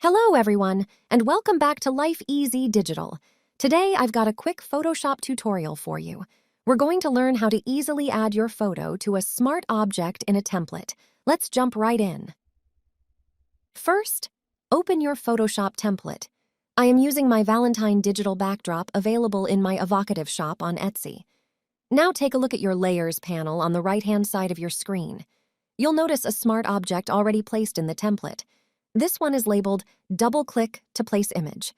Hello, everyone, and welcome back to Life Easy Digital. Today, I've got a quick Photoshop tutorial for you. We're going to learn how to easily add your photo to a smart object in a template. Let's jump right in. First, open your Photoshop template. I am using my Valentine digital backdrop available in my evocative shop on Etsy. Now take a look at your Layers panel on the right-hand side of your screen. You'll notice a smart object already placed in the template. This one is labeled Double-Click to Place Image.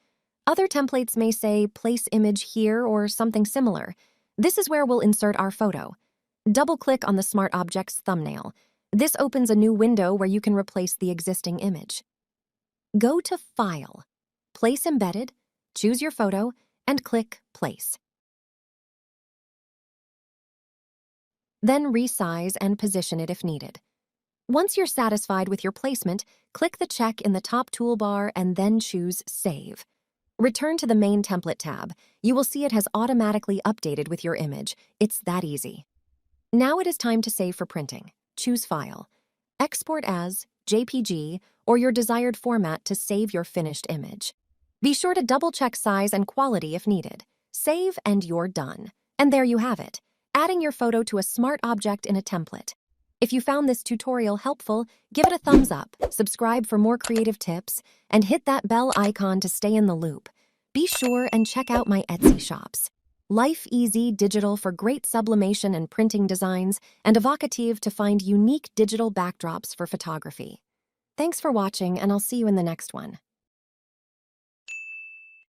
Other templates may say Place Image Here or something similar. This is where we'll insert our photo. Double-click on the smart object's thumbnail. This opens a new window where you can replace the existing image. Go to File, Place Embedded, choose your photo, and click Place. Then resize and position it if needed. Once you're satisfied with your placement, click the check in the top toolbar and then choose Save. Return to the Main Template tab. You will see it has automatically updated with your image. It's that easy. Now it is time to save for printing. Choose File. Export as JPG or your desired format to save your finished image. Be sure to double-check size and quality if needed. Save and you're done. And there you have it, adding your photo to a smart object in a template. If you found this tutorial helpful, give it a thumbs up, subscribe for more creative tips, and hit that bell icon to stay in the loop. Be sure and check out my Etsy shops. Life Easy Digital for great sublimation and printing designs, and Evocative to find unique digital backdrops for photography. Thanks for watching, and I'll see you in the next one.